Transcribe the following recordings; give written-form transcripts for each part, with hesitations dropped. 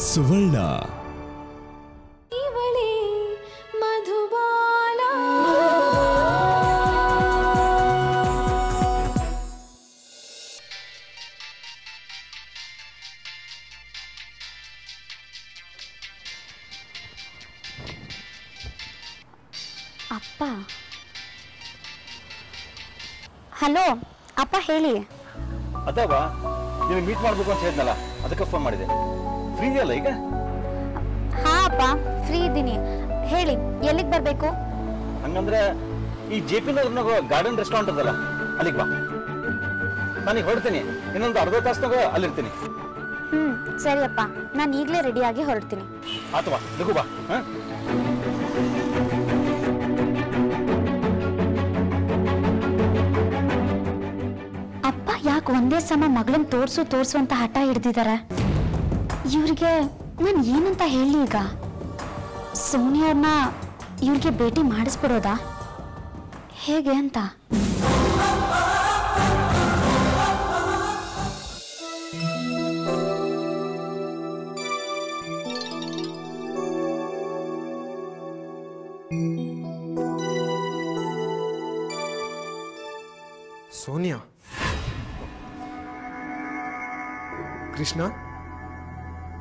ಸುವರ್ಣ. ಅಪ್ಪ, ಹಲೋ ಅಪ್ಪ, ಹೇಳಿ. ಅಥವಾ ನೀವು ಮೀಟ್ ಮಾಡ್ಬೇಕು ಅಂತ ಹೇಳಿದ್ನಲ್ಲ, ಅದಕ್ಕೆ ಫೋನ್ ಮಾಡಿದೆ. ಫ್ರೀ ಇದೆಯಲ್ಲ ಈಗ? ಹಾ ಅಪ್ಪ, ಫ್ರೀ ಇದ್ದೀನಿ. ಹೇಳಿ, ಎಲ್ಲಿಗೆ ಬರಬೇಕು? ಹಂಗಂದ್ರೆ ಈ ಜೆ ಪಿ ನಗರ್ನಾಗ ಗಾರ್ಡನ್ ರೆಸ್ಟೋರೆಂಟ್ ಅದಲ್ಲ, ಅಲ್ಲಿಗೆ ಬಾ. ನಾನೀಗ ಹೊರಡ್ತೀನಿ, ಇನ್ನೊಂದು ಅರ್ಧ ತಾಸ್ನಾಗ ಅಲ್ಲಿರ್ತೀನಿ. ಸರಿ ಅಪ್ಪ, ನಾನು ಈಗಲೇ ರೆಡಿಯಾಗಿ ಹೊರಡ್ತೀನಿ. ಆತವಾ, ಲಘು ಬಾ. ಅಪ್ಪ ಯಾಕೆ ಒಂದೇ ಸಮ ಮಗಳನ್ನ ತೋರ್ಸು ಅಂತ ಹಠ ಹಿಡ್ದಿದ್ದಾರೆ? ಇವ್ರಿಗೆ ನಾನು ಏನಂತ ಹೇಳಿ ಈಗ? ಸೋನಿಯವ್ರನ್ನ ಇವ್ರಿಗೆ ಭೇಟಿ ಮಾಡಿಸ್ಬಿಡೋದಾ ಹೇಗೆ ಅಂತ? ಸೋನಿಯಾ, ಕೃಷ್ಣ,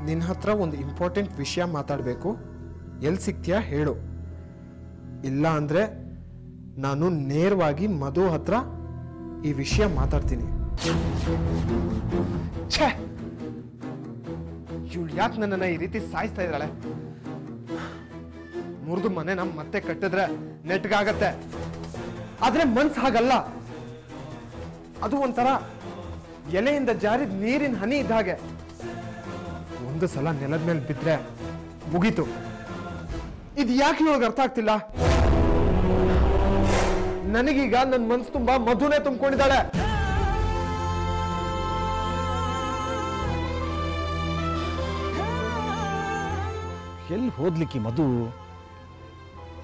ನಿನ್ನ ಹತ್ರ ಒಂದು ಇಂಪಾರ್ಟೆಂಟ್ ವಿಷಯ ಮಾತಾಡಬೇಕು. ಎಲ್ಲಿ ಸಿಗ್ತೀಯಾ ಹೇಳು, ಇಲ್ಲ ಅಂದ್ರೆ ನಾನು ನೇರವಾಗಿ ಮಧು ಹತ್ರ ಈ ವಿಷಯ ಮಾತಾಡ್ತೀನಿ. ಛೇ, ಇವಳು ಯಾಕೆ ನನ್ನನ್ನು ಈ ರೀತಿ ಸಾಯಿಸ್ತಾ ಇದ್ದಾಳೆ? ಮುರಿದು ಮನೆ ಮತ್ತೆ ಕಟ್ಟಿದ್ರೆ ನೆಟ್ಗಾಗತ್ತೆ, ಆದ್ರೆ ಮನ್ಸು ಹಾಗಲ್ಲ. ಅದು ಒಂಥರ ಎಲೆಯಿಂದ ಜಾರಿದ ನೀರಿನ ಹನಿ ಇದ್ದ ಹಾಗೆ. ಒಂದು ಸಲ ನೆಲದ ಮೇಲೆ ಬಿದ್ರೆ ಮುಗೀತು. ಇದು ಯಾಕೆ ಇವಾಗ ಅರ್ಥ ಆಗ್ತಿಲ್ಲ? ನನಗೀಗ ನನ್ನ ಮನ್ಸು ತುಂಬಾ ಮಧುನೇ ತುಂಬಿಕೊಂಡಿದ್ದಾಳೆ. ಎಲ್ಲಿ ಹೋದ್ಲಿಕ್ಕೆ ಮಧು?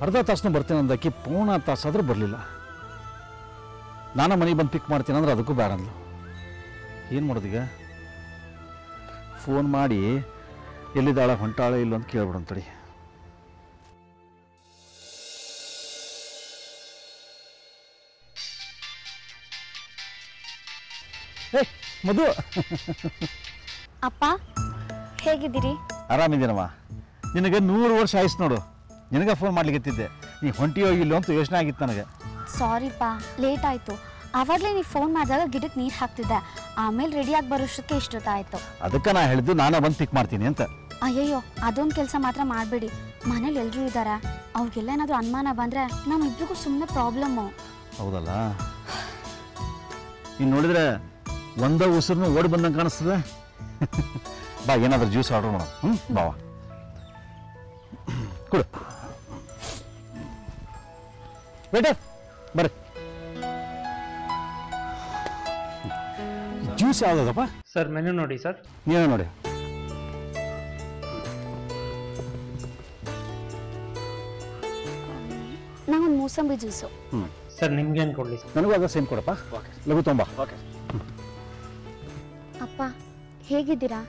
ಅರ್ಧ ತಾಸನ ಬರ್ತೇನೆ ಅಂದಕ್ಕೆ ಪೂರ್ಣ ತಾಸಾದ್ರೂ ಬರಲಿಲ್ಲ. ನಾನು ಮನೆಗೆ ಬಂದು ಪಿಕ್ ಮಾಡ್ತೀನಿ ಅಂದ್ರೆ ಅದಕ್ಕೂ ಬೇಡ ಅಂದ್ಲು. ಏನು ಮಾಡೋದೀಗ? ಫೋನ್ ಮಾಡಿ ಎಲ್ಲಿದ್ದಾಳ, ಹೊಂಟಾಳೆ ಇಲ್ಲ ಅಂತ ಕೇಳ್ಬಿಡಂತಡಿ. ಏ ಮಧು, ಅಪ್ಪ ಹೇಗಿದ್ದೀರಿ? ಆರಾಮಿದ್ದೀನಮ್ಮ. ನಿನಗೆ 100 ವರ್ಷ ಆಯ್ತು ನೋಡು. ನಿನಗೆ ಫೋನ್ ಮಾಡ್ಲಿಕ್ಕೆ ನೀ ಹೊಂಟಿಯೋ ಇಲ್ಲೋ ಅಂತ ಯೋಚನೆ ಆಗಿತ್ತು ನನಗೆ. ಸಾರಿಪ್ಪ, ಲೇಟ್ ಆಯಿತು. ಆವಾಗಲೇ ನೀವು ಫೋನ್ ಮಾಡಿದಾಗ ಗಿಡಕ್ಕೆ ನೀರು ಹಾಕ್ತಿದ್ದೆ. ಆಮೇಲೆ ರೆಡಿಯಾಗಿ ಬರೋಷ್ಟಕ್ಕೆ ಇಷ್ಟೊತ್ತಾಯಿತು. ಅದಕ್ಕೆ ನಾ ಹೇಳಿದ್ದು ನಾನೇ ಬಂದು ಪಿಕ್ ಮಾಡ್ತೀನಿ ಅಂತ. ಅಯ್ಯಯ್ಯೋ, ಅದೊಂದು ಕೆಲಸ ಮಾತ್ರ ಮಾಡಬೇಡಿ. ಮನೇಲಿ ಎಲ್ಲರೂ ಇದ್ದಾರೆ, ಅವ್ರಿಗೆಲ್ಲ ಏನಾದರೂ ಅನುಮಾನ ಬಂದರೆ ನಮ್ಮಿಬ್ರಿಗೂ ಸುಮ್ಮನೆ ಪ್ರಾಬ್ಲಮ್ಮು. ಹೌದಲ್ಲ, ಇನ್ನು ನೋಡಿದ್ರೆ ಒಂದ ಉಸಿರನ್ನು ಓಡಿ ಬಂದಂಗೆ ಕಾಣಿಸ್ತದೆ. ಬಾ, ಏನಾದರೂ ಜ್ಯೂಸ್ ಆರ್ಡರ್ ಮಾಡೋಣ. ಬಾವಾ, ಕೊಡು. ವೇಟರ್ ಬರ್ರಿ. ಜ್ಯೂಸ್ ಯಾವುದಪ್ಪ ಸರ್? ಮೆನು ನೋಡಿ ಸರ್. ನೀವೇ ನೋಡಿ. ನಂಗೊಂದು ಮೂಸಂಬಿ ಜ್ಯೂಸು. ಸರ್ ನಿಮ್ಗೇನು ಕೊಡಲಿ? ನನಗೂ ಅದ ಸೇಮ್ ಕೊಡಪ್ಪ. ಲಘು ತೊಂಬ. ಅಪ್ಪ ಹೇಗಿದ್ದೀರಾ?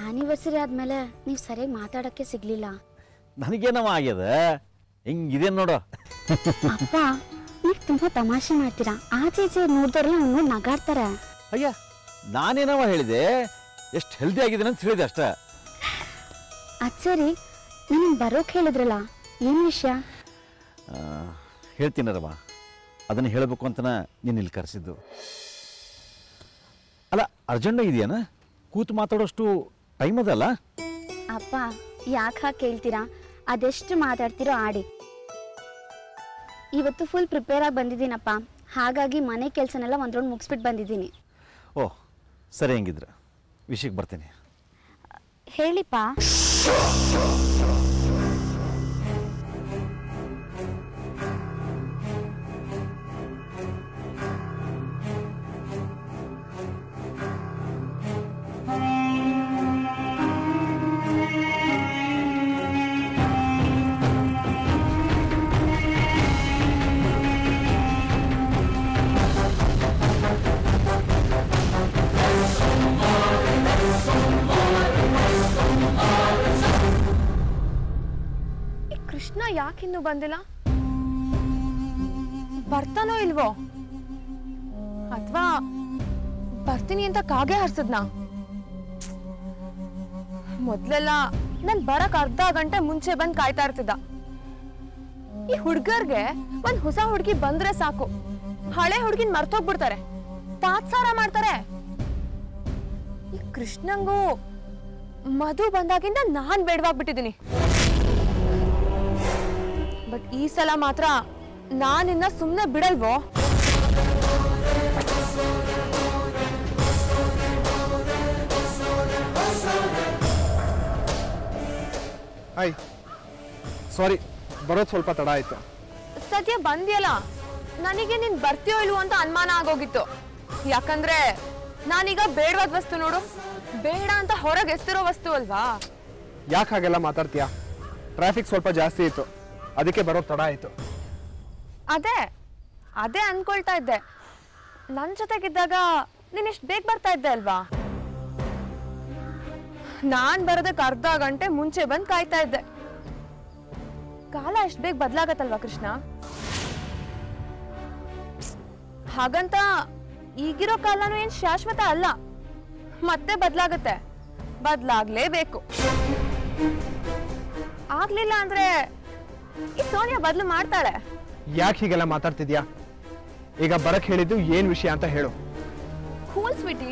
ಆನಿವರ್ಸರಿ ಆದಮೇಲೆ ನೀವು ಸರಿಯಾಗಿ ಮಾತಾಡೋಕ್ಕೆ ಸಿಗಲಿಲ್ಲ. ನನಗೇನವ ಆಗ್ಯದ, ಹಿಂಗಿದೆ ನೋಡು. ಅಪ್ಪ ನೀವು ತುಂಬ ತಮಾಷೆ ಮಾಡ್ತೀರಾ. ಆಚೆ ಈಚೆ ನೋಡಿದವ್ರೆಲ್ಲ ನೋಡಿ ನಗಾಡ್ತಾರೆ. ಅಯ್ಯ, ನಾನೇನವ ಹೇಳಿದೆ, ಎಷ್ಟು ಹೆಲ್ದಿ ಆಗಿದ್ದೇನೆ ಅಂತ ಹೇಳಿದೆ ಅಷ್ಟ. ಅದು ಸರಿ, ನನಗೆ ಬರೋಕೆ ಹೇಳಿದ್ರಲ್ಲ, ಏನು ವಿಷಯ? ಹೇಳ್ತೀನರಮ್ಮ, ಅದನ್ನು ಹೇಳಬೇಕು ಅಂತ ನೀನು ಇಲ್ಲಿ ಕರೆಸಿದ್ದು. ಅಲ್ಲ, ಅರ್ಜೆಂಟ್ ಇದೆಯಾನ? ಕೂತು ಮಾತಾಡೋಷ್ಟು ಟೈಮ್ ಅದಲ್ಲ? ಅಪ್ಪ ಯಾಕೆ ಹಾಗೆ ಕೇಳ್ತೀರಾ? ಅದೆಷ್ಟು ಮಾತಾಡ್ತೀರೋ ಆಡಿ. ಇವತ್ತು ಫುಲ್ ಪ್ರಿಪೇರ್ ಆಗಿ ಬಂದಿದ್ದೀನಪ್ಪ. ಹಾಗಾಗಿ ಮನೆ ಕೆಲಸನೆಲ್ಲ ಒಂದು ರೌಂಡ್ ಮುಗಿಸ್ಬಿಟ್ಟು ಬಂದಿದ್ದೀನಿ. ಓಹ್ ಸರಿ, ಹೆಂಗಿದ್ರೆ ವಿಷಯಕ್ಕೆ ಬರ್ತೀನಿ. ಹೇಳಿಪ್ಪ. ಯಾಕಿನ್ನೂ ಬಂದಿಲ್ಲ? ಬರ್ತಾನೋ ಇಲ್ವೋ? ಅಥವಾ ಬರ್ತೀನಿ ಅಂತ ಕಾಗೆ ಹಾರ್ಸದ್ನ? ಮೊದ್ಲೆಲ್ಲ ನನ್ ಬರಕ್ ಅರ್ಧ ಗಂಟೆ ಮುಂಚೆ ಬಂದ್ ಕಾಯ್ತಾ ಇರ್ತಿದ್ದ. ಈ ಹುಡ್ಗರ್ಗೆ ಒಂದ್ ಹೊಸ ಹುಡ್ಗಿ ಬಂದ್ರೆ ಸಾಕು, ಹಳೆ ಹುಡ್ಗಿನ್ ಮರ್ತೋಗ್ಬಿಡ್ತಾರೆ, ತಾತ್ಸಾರ ಮಾಡ್ತಾರೆ. ಈ ಕೃಷ್ಣಂಗೂ ಮಧು ಬಂದಾಗಿಂದ ನಾನ್ ಬೇಡವಾಗ್ಬಿಟ್ಟಿದೀನಿ. ಬಟ್ ಈ ಸಲ ಮಾತ್ರ ನಾನಿನ್ನ ಸುಮ್ನೆ ಬಿಡಲ್ವೋ? ಹಾಯ್, ಸಾರಿ, ಬರೋದು ಸ್ವಲ್ಪ ತಡ ಆಯ್ತು. ಸದ್ಯ ಬಂದ್ಯಲ್ಲ, ನನಗೆ ನೀನ್ ಬರ್ತೀಯೋ ಇಲ್ವೋ ಅಂತ ಅನುಮಾನ ಆಗೋಗಿತ್ತು. ಯಾಕಂದ್ರೆ ನಾನೀಗ ಬೇಡವಾದ ವಸ್ತು ನೋಡು, ಬೇಡ ಅಂತ ಹೊರಗೆ ಎಸ್ತಿರೋ ವಸ್ತು ಅಲ್ವಾ. ಯಾಕೆ ಹಾಗೆಲ್ಲ ಮಾತಾಡ್ತೀಯಾ? ಟ್ರಾಫಿಕ್ ಸ್ವಲ್ಪ ಜಾಸ್ತಿ ಇತ್ತು, ಅದಕ್ಕೆ ಬರೋದು ತಡ ಆಯ್ತು. ಅದೇ ಅನ್ಕೊಳ್ತಾ ಇದ್ದೆ. ನನ್ ಜೊತೆಗಿದ್ದಾಗ ನೀನ್ ಎಷ್ಟು ಬೇಗ ಬರ್ತಾ ಇದ್ದೆ ಅಲ್ವಾ? ನಾನ್ ಬರೋದಕ್ಕೆ ಅರ್ಧ ಗಂಟೆ ಮುಂಚೆ ಬಂದ್ ಕಾಯ್ತಾ ಇದ್ದೆ. ಕಾಲ ಎಷ್ಟು ಬೇಗ ಬದಲಾಗತ್ತಲ್ವಾ ಕೃಷ್ಣ? ಹಾಗಂತ ಈಗಿರೋ ಕಾಲನೂ ಏನ್ ಶಾಶ್ವತ ಅಲ್ಲ, ಮತ್ತೆ ಬದಲಾಗತ್ತೆ, ಬದಲಾಗ್ಲೇಬೇಕು. ಆಗ್ಲಿಲ್ಲ ಅಂದ್ರೆ ಈ ಸೋನಿಯಾ ಬದಲು ಮಾಡ್ತಾಳೆ. ಯಾಕೆ ಹೀಗೆಲ್ಲ ಮಾತಾಡ್ತಿದ್ಯಾ? ಈಗ ಬರಕ್ ಹೇಳಿದ್ದು ಏನ್ ವಿಷಯ ಅಂತ ಹೇಳು. ಕೂಲ್ ಸ್ವೀಟಿ,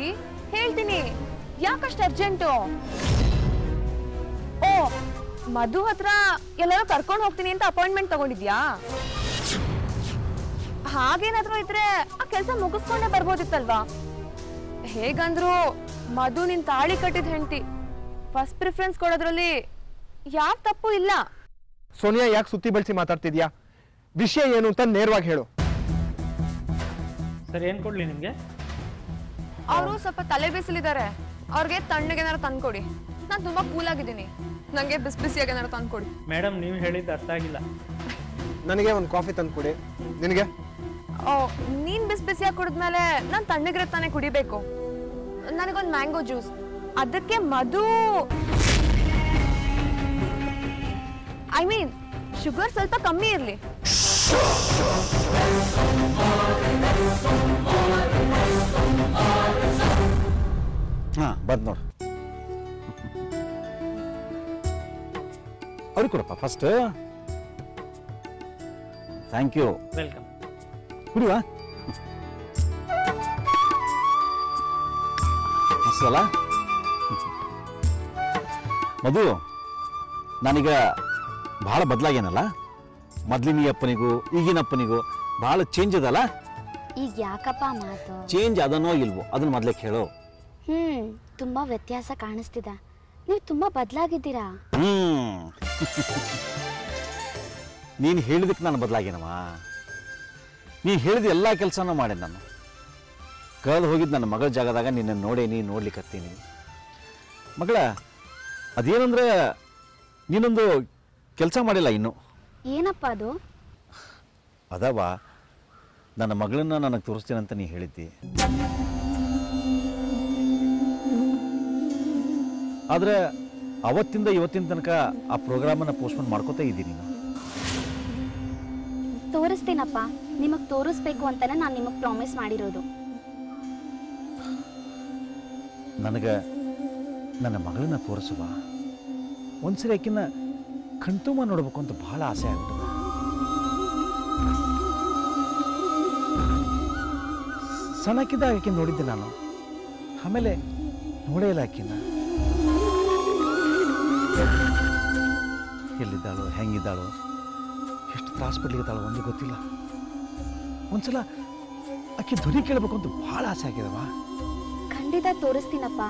ಹೇಳ್ತೀನಿ. ಯಾಕಷ್ಟು ಅರ್ಜೆಂಟು? ಓ, ಮಧು ಹತ್ರ ಎಲ್ಲರೂ ಕರ್ಕೊಂಡು ಹೋಗ್ತೀನಿ ಅಂತ ಅಪಾಯಿಂಟ್ಮೆಂಟ್ ತಗೊಂಡಿದ್ಯಾ? ಹಾಗೇನಾದ್ರೂ ಇದ್ರೆ ಆ ಕೆಲಸ ಮುಗಿಸ್ಕೊಂಡೇ ಬರ್ಬೋದಿತ್ತಲ್ವಾ? ಹೇಗಂದ್ರು ಮಧು ನಿನ್ ತಾಳಿ ಕಟ್ಟಿದ ಹೆಂಡತಿ, ಫಸ್ಟ್ ಪ್ರಿಫರೆನ್ಸ್ ಕೊಡೋದ್ರಲ್ಲಿ ಯಾವ ತಪ್ಪು ಇಲ್ಲ. ಸೋನಿಯಾ, ಯಾಕೆ ಸುತ್ತಿ ಬಳಸಿ ಮಾತಾಡ್ತಿದ್ಯಾ? ವಿಷಯ ಏನು ಅಂತ ನೇರವಾಗಿ ಹೇಳು. ಸರ್ ಏನು ಕೊಡ್ಲಿ ನಿಮಗೆ? ಅವರು ಸ್ವಲ್ಪ ತಲೆ ಬಿಸಿಲಿದ್ದಾರೆ, ಅವ್ರಿಗೆ ತಣ್ಣಗೆ ಏನಾರು ತಂದ್ಕೊಡಿ. ನಾನು ತುಂಬಾ ಕೂಲ್ ಆಗಿದ್ದೀನಿ, ನಂಗೆ ಬಿಸಿ ಬಿಸಿಯಾಗಿ ಏನಾರು ತಂದ್ಕೊಡಿ. ಮೇಡಮ್, ನೀವು ಹೇಳಿದ್ದು ಅರ್ಥ ಆಗಿಲ್ಲ. ನನಗೆ ಒಂದು ಕಾಫಿ ತಂದ್ಕೊಡಿ. ನಿನಗೆ? ಓ, ನೀನ್ ಬಿಸಿ ಬಿಸಿಯಾಗಿ ಕುಡಿದ್ಮೇಲೆ ನಾನು ತಣ್ಣಗಿರೋ ತಾನೇ ಕುಡಿಬೇಕು. ನನಗೊಂದು ಮ್ಯಾಂಗೋ ಜ್ಯೂಸ್. ಅದಕ್ಕೆ ಮಧು, ಐ ಮೀನ್ ಶುಗರ್ ಸ್ವಲ್ಪ ಕಮ್ಮಿ ಇರ್ಲಿ. ಹಾ, ಬಂದ್ ನೋಡು. ಅವ್ರಿಗೆ ಕೊಡಪ್ಪ ಫಸ್ಟ್. Thank you. ವೆಲ್ಕಮ್. ಕುಡಿವಾ? ಮಸ್ತಲ್ಲ ಮಧು. ನಾನೀಗ ಭಾಳ ಬದಲಾಗೇನಲ್ಲ, ಮೊದ್ಲಿನ ಅಪ್ಪನಿಗೂ ಈಗಿನ ಅಪ್ಪನಿಗೂ ಭಾಳ ಚೇಂಜ್ ಅದಲ್ಲ. ಈಗ ಯಾಕಪ್ಪ ಮಾತು? ಚೇಂಜ್ ಅದನೋ ಇಲ್ವೋ ಅದನ್ನ ಮೊದ್ಲೇ ಹೇಳು. ತುಂಬಾ ವ್ಯತ್ಯಾಸ ಕಾಣಿಸ್ತಿದೆ. ನೀವು ತುಂಬಾ ಬದಲಾಗಿದ್ದೀರಾ. ನೀನು ಹೇಳಿದಕ್ಕೆ ನಾನು ಬದಲಾಗೇನವ. ನೀ ಹೇಳಿದ ಎಲ್ಲ ಕೆಲಸನೂ ಮಾಡೇನೆ ನಾನು. ಕಳೆದು ಹೋಗಿದ್ದು ನನ್ನ ಮಗಳ ಜಾಗದಾಗ ನಿನ್ನನ್ನು ನೋಡೇನಿ, ನೋಡ್ಲಿಕ್ಕತ್ತೀನಿ. ಮಗಳ, ಅದೇನಂದ್ರೆ ನೀನೊಂದು ಕೆಲಸ ಮಾಡಿಲ್ಲ ಇನ್ನು. ಏನಪ್ಪ ಅದು? ಅದವ, ನನ್ನ ಮಗಳನ್ನ ನನಗೆ ತೋರಿಸ್ತೀನಂತ ನೀ ಹೇಳಿದ್ದಿ. ಆದರೆ ಅವತ್ತಿಂದ ಇವತ್ತಿನ ತನಕ ಆ ಪ್ರೋಗ್ರಾಮನ್ನು ಪೋಸ್ಟ್ಪೋನ್ ಮಾಡ್ಕೋತಾ ಇದ್ದೀನಿ ನಾನು. ತೋರಿಸ್ತೀನಪ್ಪ, ನಿಮಗೆ ತೋರಿಸ್ಬೇಕು ಅಂತಾನೆ ನಾನು ನಿಮಗೆ ಪ್ರಾಮಿಸ್ ಮಾಡಿರೋದು. ನನಗೆ ನನ್ನ ಮಗಳನ್ನ ತೋರಿಸುವ, ಒಂದ್ಸರಿ ಆಕಿನ ಕಣ್ತುಂಬ ನೋಡ್ಬೇಕು ಅಂತ ಭಾಳ ಆಸೆ ಆಗ್ಬಿಟ್ಟದ. ಸಣ್ಣಕ್ಕಿದ್ದಾಗ ಆಕಿನ ನೋಡಿದ್ದೆ ನಾನು, ಆಮೇಲೆ ನೋಡೇ ಇಲ್ಲ ಆಕಿನ. ಎಲ್ಲಿದ್ದಾಳೋ, ಹೆಂಗಿದ್ದಾಳೋ, ಎಷ್ಟು ತ್ರಾಸ ಪಡ್ಲಿದ್ದಾಳೋ ಒಂದು ಗೊತ್ತಿಲ್ಲ. ಒಂದ್ಸಲ ಆಕೆ ಧ್ವನಿ ಕೇಳಬೇಕು ಅಂತ ಭಾಳ ಆಸೆ ಆಗಿದವ. ಖಂಡಿತ ತೋರಿಸ್ತೀನಪ್ಪ.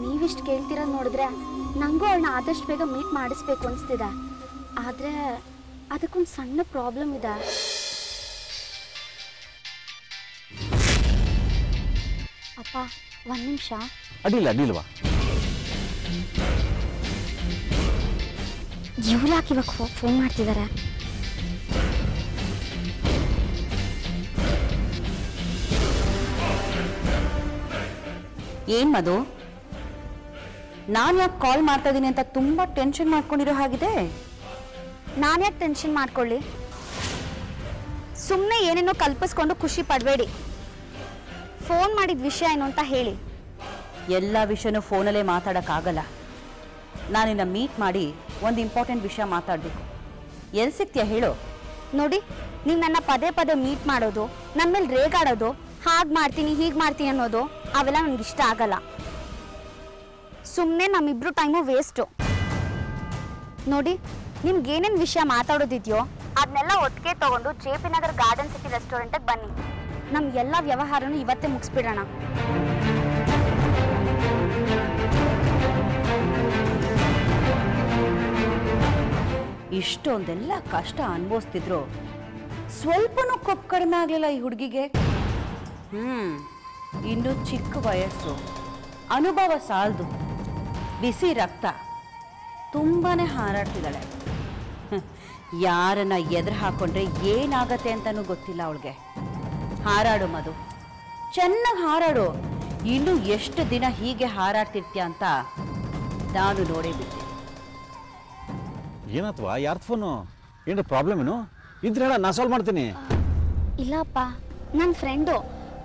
ನೀವಿಷ್ಟು ಕೇಳ್ತಿರೋದು ನೋಡಿದ್ರೆ ನನಗೂ ಅವಳನ್ನ ಆದಷ್ಟು ಬೇಗ ಮೀಟ್ ಮಾಡಿಸ್ಬೇಕು ಅನಿಸ್ತಿದೆ. ಆದರೆ ಅದಕ್ಕೊಂದು ಸಣ್ಣ ಪ್ರಾಬ್ಲಮ್ ಇದೆ. ಅಪ್ಪ, ಒಂದು ನಿಮಿಷ. ಅಡ್ಡಿಲ್ಲ ಅಡ್ಡಿಲ್ವಾ? ಇವ್ರು ಯಾಕೆ ಇವಾಗ ಫೋನ್ ಮಾಡ್ತಿದ್ದಾರೆ? ಏನ್ ಮಧು, ನಾನು ಯಾಕೆ ಕಾಲ್ ಮಾಡ್ತಾ ಇದ್ದೀನಿ ಅಂತ ತುಂಬಾ ಟೆನ್ಷನ್ ಮಾಡ್ಕೊಂಡಿರೋ ಹಾಗಿದೆ. ನಾನ್ಯಾಕೆ ಟೆನ್ಷನ್ ಮಾಡ್ಕೊಳ್ಳಿ? ಸುಮ್ಮನೆ ಏನೇನೋ ಕಲ್ಪಿಸ್ಕೊಂಡು ಖುಷಿ ಪಡಬೇಡಿ. ಫೋನ್ ಮಾಡಿದ ವಿಷಯ ಏನು ಅಂತ ಹೇಳಿ. ಎಲ್ಲ ವಿಷಯನೂ ಫೋನಲ್ಲೇ ಮಾತಾಡೋಕ್ಕಾಗಲ್ಲ. ನಾನಿನ್ನ ಮೀಟ್ ಮಾಡಿ ಒಂದು ಇಂಪಾರ್ಟೆಂಟ್ ವಿಷಯ ಮಾತಾಡಬೇಕು. ಎಲ್ಲಿ ಸಿಗ್ತೀಯಾ ಹೇಳು? ನೋಡಿ, ನೀವು ನನ್ನ ಪದೇ ಪದೇ ಮೀಟ್ ಮಾಡೋದು, ನನ್ನ ಮೇಲೆ ರೇಗಾಡೋದು, ಹಾಗೆ ಮಾಡ್ತೀನಿ ಹೀಗೆ ಮಾಡ್ತೀನಿ ಅನ್ನೋದು ಅವೆಲ್ಲ ನನಗೆ ಇಷ್ಟ ಆಗಲ್ಲ. ಸುಮ್ಮನೆ ನಮ್ಮಿಬ್ರು ಟೈಮು ವೇಸ್ಟು. ನೋಡಿ, ನಿಮ್ಗೆ ಏನೇನು ವಿಷಯ ಮಾತಾಡೋದಿದೆಯೋ ಅದನ್ನೆಲ್ಲ ಒಟ್ಟಿಗೆ ತಗೊಂಡು JP ನಗರ್ ಗಾರ್ಡನ್ ಸಿಟಿ ರೆಸ್ಟೋರೆಂಟಿಗೆ ಬನ್ನಿ. ನಮ್ಮ ಎಲ್ಲ ವ್ಯವಹಾರನೂ ಇವತ್ತೇ ಮುಗಿಸ್ಬಿಡೋಣ. ಇಷ್ಟೊಂದೆಲ್ಲ ಕಷ್ಟ ಅನುಭವಿಸ್ತಿದ್ರು ಸ್ವಲ್ಪನೂ ಕೊಪ್ಪು ಕಡಿಮೆ ಆಗಲಿಲ್ಲ ಈ ಹುಡುಗಿಗೆ. ಇನ್ನು ಚಿಕ್ಕ ವಯಸ್ಸು, ಅನುಭವ ಸಾಲದು, ಬಿಸಿ ರಕ್ತ, ತುಂಬಾನೇ ಹಾರಾಡ್ತಿದ್ದಾಳೆ. ಯಾರನ್ನ ಎದುರು ಹಾಕೊಂಡ್ರೆ ಏನಾಗತ್ತೆ ಅಂತನೂ ಗೊತ್ತಿಲ್ಲ ಅವಳಿಗೆ. ಹಾರಾಡು ಮಧು, ಚೆನ್ನಾಗಿ ಹಾರಾಡು. ಇನ್ನು ಎಷ್ಟು ದಿನ ಹೀಗೆ ಹಾರಾಡ್ತಿರ್ತೀಯ ಅಂತ ನಾನು ನೋಡೇ ಬಿಟ್ಟೆ. ಏನಾತ್ವಾ? ಯಾರ್ದು ಫೋನು? ಏನು ಪ್ರಾಬ್ಲಮ್ ಏನು ಇದ್ರೆ ಹೇಳ, ನಾ ಸಾಲ್ವ್ ಮಾಡ್ತೀನಿ. ಇಲ್ಲಪ್ಪ, ನನ್ನ ಫ್ರೆಂಡು,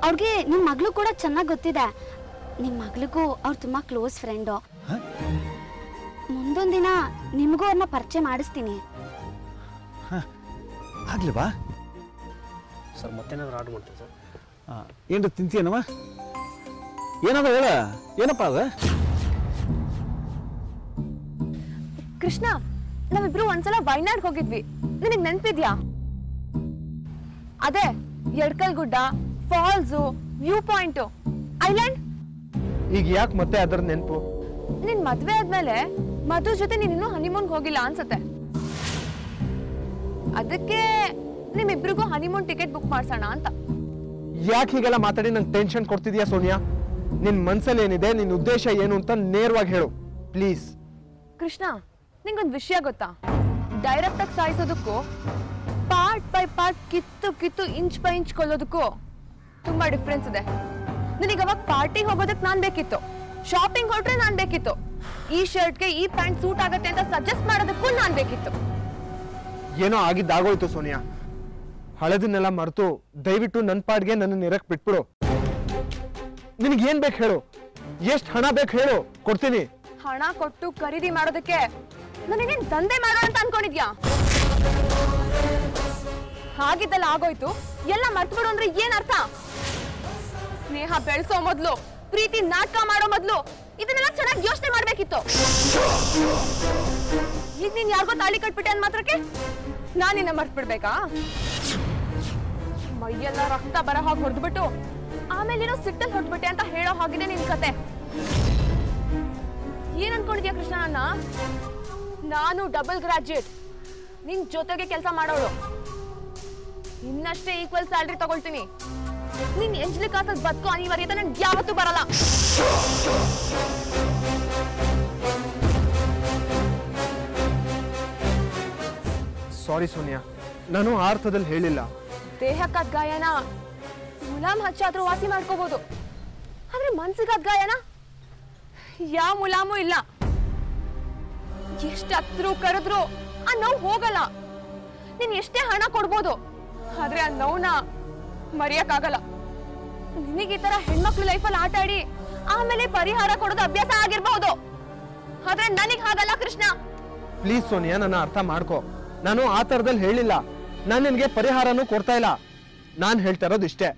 ಅವ್ರಿಗೆ ನಿಮ್ಮ ಮಗಳು ಕೂಡ ಚೆನ್ನಾಗಿ ಗೊತ್ತಿದೆ. ನಿಮ್ಮ ಮಗಳಿಗೂ ಅವ್ರು ತುಂಬ ಕ್ಲೋಸ್ ಫ್ರೆಂಡು. ಮುಂದೊಂದು ದಿನ ನಿಮಗೂ ಅವ್ರನ್ನ ಪರಿಚಯ ಮಾಡಿಸ್ತೀನಿ. ಆಗ್ಲಿ ಬಾ ಸರ್. ಮತ್ತೇನಾದ್ರು ಆರ್ಡರ್ ಮಾಡ್ತೀವಿ ಸರ್. ಏನು ತಿಂತೀಯನವ? ಏನದ ಹೇಳ, ಏನಪ್ಪ ಅದ? ಕೃಷ್ಣ, ನಾವಿಬ್ರು ಒಂದ್ಸಲ ವಯನಾಡ್ ಹೋಗಿದ್ವಿ, ನಿನಗ್ ನೆನ್ಪಿದ್ಯಾ? ಅದೇ ಎಡ್ಕಲ್ ಗುಡ್ಡ, ಫಾಲ್ಸು, ವ್ಯೂ ಪಾಯಿಂಟ್, ಐಲ್ಯಾಂಡ್. ಈಗ ಯಾಕೆ ಮತ್ತೆ ಅದರ ನೆನಪು? ನಿನ್ ಮದ್ವೆ ಆದ್ಮೇಲೆ ಮಧು ಜೊತೆ ನೀನ್ ಇನ್ನೂ ಹನಿಮೂನ್ ಹೋಗಿಲ್ಲ ಅನ್ಸತ್ತೆ. ಅದಕ್ಕೆ ನಿಮ್ಮಿಬ್ರಿಗೂ ಹನಿಮೂನ್ ಟಿಕೆಟ್ ಬುಕ್ ಮಾಡ್ಸೋಣ ಅಂತ. ಯಾಕೆ ಹೀಗೆಲ್ಲ ಮಾತಾಡಿ ನಂಗೆ ಟೆನ್ಷನ್ ಕೊಡ್ತಿದ್ಯಾ ಸೋನಿಯಾ? ನಿನ್ ಮನ್ಸಲ್ಲಿ ಏನಿದೆ, ನಿನ್ ಉದ್ದೇಶ ಏನು ಅಂತ ನೇರವಾಗಿ ಹೇಳು ಪ್ಲೀಸ್. ಕೃಷ್ಣ, ನಿಂಗೊಂದು ವಿಷಯ ಗೊತ್ತಾ? ಡೈರೆಕ್ಟ್ ಆಗಿ ಸಾಯಿಸೋದಕ್ಕೂ ಪಾರ್ಟ್ ಬೈ ಪಾರ್ಟ್ ಕಿತ್ತು ಕಿತ್ತು ಇಂಚ್ ಬೈ ಇಂಚ್ ಕೊಲ್ಲೋದಕ್ಕೂ ತುಂಬಾ ಡಿಫ್ರೆನ್ಸ್ ಇದೆ. ನನಗೆ ಅವಾಗ ಪಾರ್ಟಿಗೆ ಹೋಗೋದಕ್ಕೆ ನಾನ್ ಬೇಕಿತ್ತು, ಶಾಪಿಂಗ್ ಹೊರಟ್ರೆ ನಾನ್ ಬೇಕಿತ್ತು, ಈ ಶರ್ಟ್ಗೆ ಈ ಪ್ಯಾಂಟ್ ಸೂಟ್ ಆಗತ್ತೆ ಅಂತ ಸಜೆಸ್ಟ್ ಮಾಡೋದಕ್ಕೂ ನಾನ್ ಬೇಕಿತ್ತು. ಏನೋ ಆಗಿದ್ದಾಗೋಯ್ತು ಸೋನಿಯಾ. ಹಳೆದನ್ನೆಲ್ಲ ಮರೆತು ದಯವಿಟ್ಟು ನನ್ನ ಪಾಡ್ಗೆ ನನ್ನ ಇರಕ್ ಬಿಟ್ಬಿಡು. ನಿನಗೆ ಏನ್ ಬೇಕು ಹೇಳು, ಎಷ್ಟು ಹಣ ಬೇಕು ಹೇಳು, ಕೊಡ್ತೀನಿ. ಹಣ ಕೊಟ್ಟು ಖರೀದಿ ಮಾಡೋದಕ್ಕೆ ನನಗೇನ್ ದಂಧೆ ಮಾಡೋಣ ಅಂತ ಅನ್ಕೊಂಡಿದ್ಯಾ? ಹಾಗಿದ್ದಲ್ಲ ಆಗೋಯ್ತು, ಎಲ್ಲ ಮರ್ತ್ಬಿಡು ಅಂದ್ರೆ ಏನ್ ಅರ್ಥ? ಸ್ನೇಹ ಬೆಳೆಸೋ ಮೊದ್ಲು, ಪ್ರೀತಿ ನಾಟಕ ಮಾಡೋ ಮೊದ್ಲು ಇದನ್ನೆಲ್ಲ ಚೆನ್ನಾಗಿ ಯೋಚನೆ ಮಾಡ್ಬೇಕಿತ್ತು. ಈಗ ನೀನ್ ಯಾರಿಗೋ ತಾಳಿ ಕಟ್ಬಿಟ್ಟೆ ಅಂದ್ ಮಾತ್ರಕ್ಕೆ ನಾನ್ ನಿನ್ನ ಮರ್ತ್ಬಿಡ್ಬೇಕಾ? ಮೈಯೆಲ್ಲ ರಕ್ತ ಬರೋ ಹಾಗೆ ಹೊಡೆದ್ಬಿಟ್ಟು ಆಮೇಲೆ ಏನೋ ಸಿಟ್ಟಲ್ಲಿ ಹೊಟ್ಬಿಟ್ಟೆ ಅಂತ ಹೇಳೋ ಹಾಗಿದೆ ನಿನ್ ಕತೆ. ಏನ್ ಅನ್ಕೊಂಡಿದ್ಯಾ ಕೃಷ್ಣ? ನಾನು ಡಬಲ್ ಗ್ರಾಜ್ಯುಯೇಟ್, ನಿನ್ ಜೊತೆಗೆ ಕೆಲಸ ಮಾಡೋಳು, ಇನ್ನಷ್ಟೇ ಈಕ್ವಲ್ ಸ್ಯಾಲ್ರಿ ತಗೊಳ್ತೀನಿ. ನೀನ್ ಎಂಜ್ಲಿಕಾಸದ್ ಬದುಕೋ ಅನಿವಾರ್ಯತೆ ನನ್ಗೆ ಯಾವತ್ತೂ ಬರಲ್ಲ. ಸಾರಿ ಸೋನಿಯಾ, ನಾನು ಆ ಅರ್ಥದಲ್ಲಿ ಹೇಳಿಲ್ಲ. ದೇಹಕ್ಕಾದ ಗಾಯನ ಮುಲಾಮ್ ಹಚ್ಚಾದ್ರೂ ವಾಸಿ ಮಾಡ್ಕೋಬಹುದು, ಆದ್ರೆ ಮನ್ಸಿಗಾದ ಗಾಯನ ಯಾವ ಮುಲಾಮು ಇಲ್ಲ. ಎಷ್ಟ್ ಹತ್ರು ಕರೆದ್ರು ಆ ನೋವು ಹೋಗಲ್ಲ. ನೀನ್ ಎಷ್ಟೇ ಹಣ ಕೊಡ್ಬೋದು, ಆದ್ರೆ ಆ ನೋವ್ನ ಮರೆಯಕ್ಕಾಗಲ್ಲ. ನಿನಗೆ ಈ ತರ ಹೆಣ್ಮಕ್ಳು ಲೈಫಲ್ಲಿ ಆಟ ಆಡಿ ಆಮೇಲೆ ಪರಿಹಾರ ಕೊಡೋದು ಅಭ್ಯಾಸ ಆಗಿರ್ಬಹುದು, ಆದ್ರೆ ನನಗ್ ಹಾಗಲ್ಲ ಕೃಷ್ಣ. ಪ್ಲೀಸ್ ಸೋನಿಯಾ, ನನ್ನ ಅರ್ಥ ಮಾಡ್ಕೋ. ನಾನು ಆ ತರದಲ್ಲಿ ಹೇಳಿಲ್ಲ. ನಾನು ನಿನ್ಗೆ ಪರಿಹಾರನೂ ಕೊಡ್ತಾ ಇಲ್ಲ. ನಾನು ಹೇಳ್ತಾ ಇರೋದು ಇಷ್ಟೇ,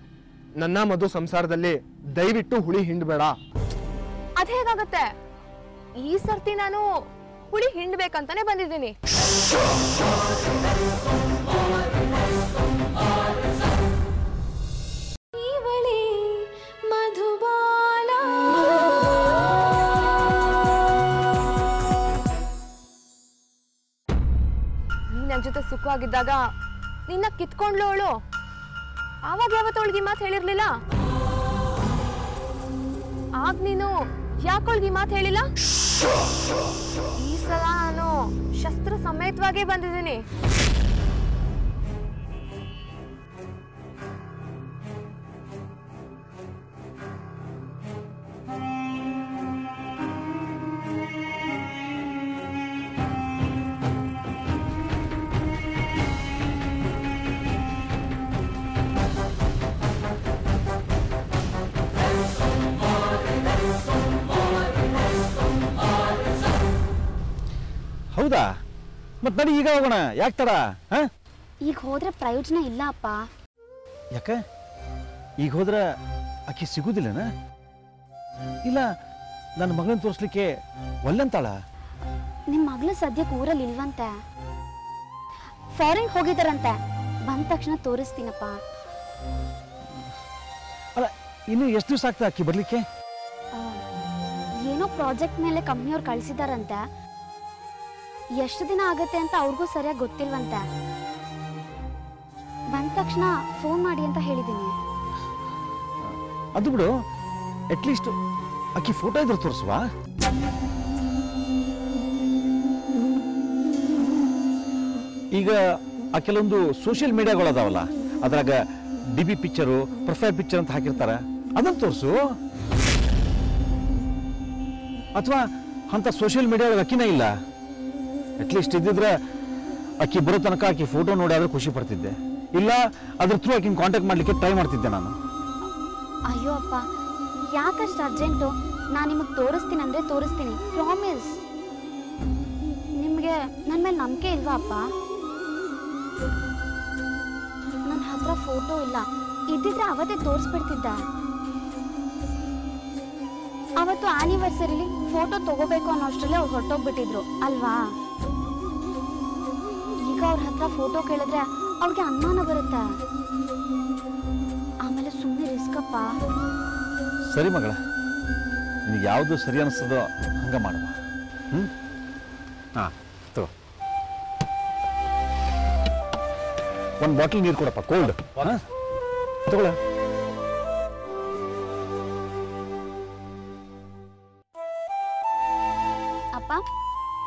ನನ್ನ ಮಧು ಸಂಸಾರದಲ್ಲಿ ದಯವಿಟ್ಟು ಹುಳಿ ಹಿಂಡ್ಬೇಡ. ಅದ್ ಹೇಗಾಗತ್ತೆ? ಈ ಸರ್ತಿ ನಾನು ಹುಳಿ ಹಿಂಡ್ಬೇಕಂತಾನೆ ಬಂದಿದ್ದೀನಿ. ನೀ ನನ್ ಜೊತೆ ಸುಖವಾಗಿದ್ದಾಗ ನಿನ್ನ ಕಿತ್ಕೊಂಡ್ಲು ಅವಳು. ಆವಾಗ ಯಾವತ್ತೊಳಗಿ ಮಾತು ಹೇಳಿರ್ಲಿಲ್ಲ. ಆಗ ನೀನು ಯಾಕೊಳಗಿ ಮಾತು ಹೇಳಿಲ್ಲ? ಈ ಸಲ ನಾನು ಶಸ್ತ್ರ ಸಮೇತವಾಗೇ ಬಂದಿದ್ದೀನಿ. ಹೌದಾ? ಮತ್ತೆ ನಡಿ ಈಗ ಹೋಗೋಣ, ಯಾಕೆ ತಡ? ಹಾಂ, ಈಗ ಹೋದ್ರೆ ಪ್ರಯೋಜನ ಇಲ್ಲ ಅಪ್ಪ. ಯಾಕೆ? ಈಗ ಹೋದ್ರೆ ಆಕೆ ಸಿಗುದಿಲ್ಲನ? ಇಲ್ಲ ನನ್ನ ಮಗಳನ್ನ ತೋರಿಸ್ಲಿಕ್ಕೆ ಒಲ್ಲಂತಾಳ? ನಿಮ್ಮ ಮಗಳು ಸದ್ಯಕ್ಕೆ ಊರಲ್ಲಿ ಇಲ್ವಂತೆ, ಫಾರಿನ್ ಹೋಗಿದ್ದಾರಂತೆ. ಬಂದ ತಕ್ಷಣ ತೋರಿಸ್ತೀನಪ್ಪ. ಅಲ್ಲ, ಇನ್ನು ಎಷ್ಟು ದಿವಸ ಆಗ್ತದೆ ಆಕಿ ಬರ್ಲಿಕ್ಕೆ? ಏನೋ ಪ್ರಾಜೆಕ್ಟ್ ಮೇಲೆ ಕಂಪ್ನಿಯವ್ರು ಕಳಿಸಿದಾರಂತೆ. ಎಷ್ಟು ದಿನ ಆಗತ್ತೆ ಅಂತ ಅವ್ರಿಗೂ ಸರಿಯಾಗಿ ಗೊತ್ತಿಲ್ವಂತೆ. ಬಂದ ತಕ್ಷಣ ಫೋನ್ ಮಾಡಿ ಅಂತ ಹೇಳಿದ್ದೀನಿ. ಅದು ಬಿಡು, ಅಟ್ಲೀಸ್ಟ್ ಆಕಿ ಫೋಟೋ ಇದ್ರೆ ತೋರಿಸುವ. ಈಗ ಆ ಕೆಲವೊಂದು ಸೋಷಿಯಲ್ ಮೀಡಿಯಾಗಳು ಅದಾವಲ್ಲ, ಅದ್ರಾಗ DP ಪಿಕ್ಚರು, ಪ್ರೊಫೈಲ್ ಪಿಕ್ಚರ್ ಅಂತ ಹಾಕಿರ್ತಾರ, ಅದನ್ನು ತೋರಿಸು. ಅಥವಾ ಅಂತ ಸೋಷಿಯಲ್ ಮೀಡಿಯಾ ಅಕ್ಕಿನೇ ಇಲ್ಲ, ಅಟ್ಲೀಸ್ಟ್ ಇದ್ದಿದ್ರೆ ಅಕ್ಕಿ ಬರೋ ತನಕ ಆಕಿ ಫೋಟೋ ನೋಡಿ ಆದ್ರೆ ಖುಷಿ ಪಡ್ತಿದ್ದೆ. ಇಲ್ಲ ಅದ್ರ ಥ್ರೂ ಆಕಿನ ಕಾಂಟ್ಯಾಕ್ಟ್ ಮಾಡ್ಲಿಕ್ಕೆ ಟ್ರೈ ಮಾಡ್ತಿದ್ದೆ ನಾನು. ಅಯ್ಯೋ ಅಪ್ಪ, ಯಾಕಷ್ಟು ಅರ್ಜೆಂಟು? ನಾನು ನಿಮಗೆ ತೋರಿಸ್ತೀನಿ ಅಂದರೆ ತೋರಿಸ್ತೀನಿ, ಪ್ರಾಮಿಸ್. ನಿಮಗೆ ನನ್ನ ಮೇಲೆ ನಂಬಿಕೆ ಇಲ್ವಾ ಅಪ್ಪ? ನನ್ನ ಹತ್ರ ಫೋಟೋ ಇಲ್ಲ, ಇದ್ದಿದ್ರೆ ಅವತ್ತೇ ತೋರಿಸ್ಬಿಡ್ತಿದ್ದೆ. ಅವತ್ತು ಆನಿವರ್ಸರಿಲಿ ಫೋಟೋ ತಗೋಬೇಕು ಅನ್ನೋಷ್ಟರಲ್ಲೇ ಅವ್ರು ಹೊರಟೋಗ್ಬಿಟ್ಟಿದ್ರು ಅಲ್ವಾ? ಈಗ ಅವ್ರ ಹತ್ರ ಫೋಟೋ ಕೇಳಿದ್ರೆ ಅವ್ರಿಗೆ ಅನುಮಾನ ಬರುತ್ತೆ, ಆಮೇಲೆ ಸುಮ್ಮನೆ ರಿಸ್ಕ್ ಅಪ್ಪ. ಸರಿ ಮಗಳ, ನಿನಗೆ ಯಾವುದು ಸರಿ ಅನಿಸ್ತದೋ ಹಂಗ ಮಾಡುವ. ಹಾಂ, ತಗೋ ಒಂದು ಬಾಟಲ್ ನೀರು ಕೊಡಪ್ಪ, ಕೋಲ್ಡ್. ಹಾಂ ತಗೊಳ. ಅಪ್ಪ,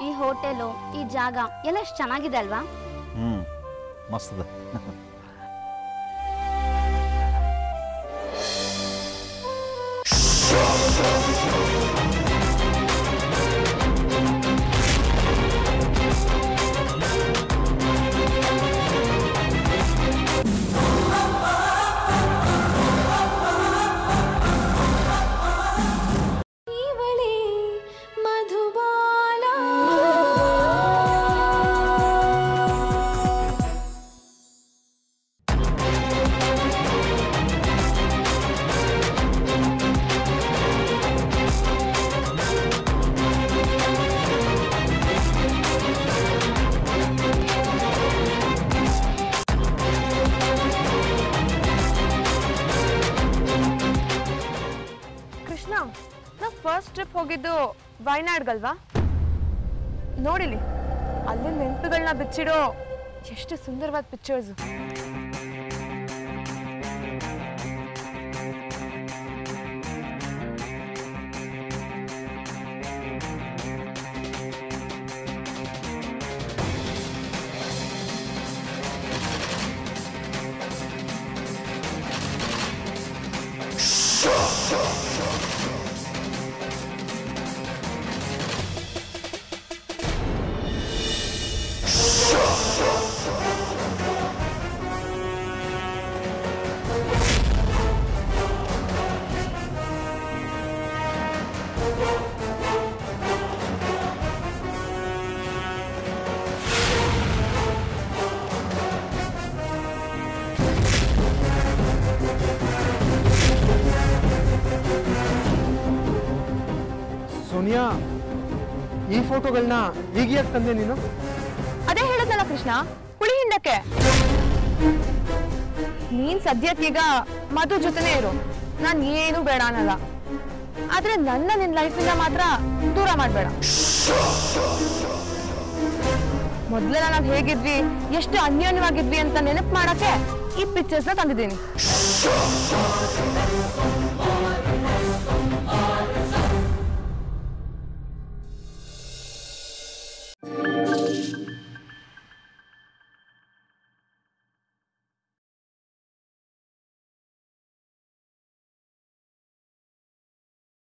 ಈ ಹೋಟೆಲು, ಈ ಜಾಗ ಎಲ್ಲ ಎಷ್ಟು ಚೆನ್ನಾಗಿದೆ ಅಲ್ವಾ? ಮಸ್ತ್ ಅದ. ಫಸ್ಟ್ ಟ್ರಿಪ್ ಹೋಗಿದ್ದು ವಯನಾಡ್ಗಲ್ವಾ? ನೋಡಿಲಿ, ಅಲ್ಲಿ ನೆನಪುಗಳನ್ನ ಬಿಚ್ಚಿಡೋ ಎಷ್ಟು ಸುಂದರವಾದ ಪಿಕ್ಚರ್ಸ್. ಸೋನಿಯಾ, ಈ ಫೋಟೋಗಳನ್ನ ಈಗ ಯಾಕೆ ತಂದೆ ನೀನು? ಅದೇ ಹೇಳದಲ್ಲ ಕೃಷ್ಣ, ಹುಳಿ ಹಿಂಡಕ್ಕೆ. ನೀನ್ ಸದ್ಯಕ್ಕೀಗ ಮಧು ಜೊತೆನೇ ಇರು, ನಾನ್ ಏನು ಬೇಡ ಅನ್ನಲ್ಲ. ಆದ್ರೆ ನನ್ನ ನಿನ್ ಲೈಫಿಂದ ಮಾತ್ರ ದೂರ ಮಾಡ್ಬೇಡ. ಮೊದ್ಲೆಲ್ಲ ನಾವ್ ಹೇಗಿದ್ವಿ, ಎಷ್ಟು ಅನ್ಯೋನ್ಯವಾಗಿದ್ವಿ ಅಂತ ನೆನಪು ಮಾಡಕ್ಕೆ ಈ ಪಿಕ್ಚರ್ಸ್ನ ತಂದಿದ್ದೀನಿ.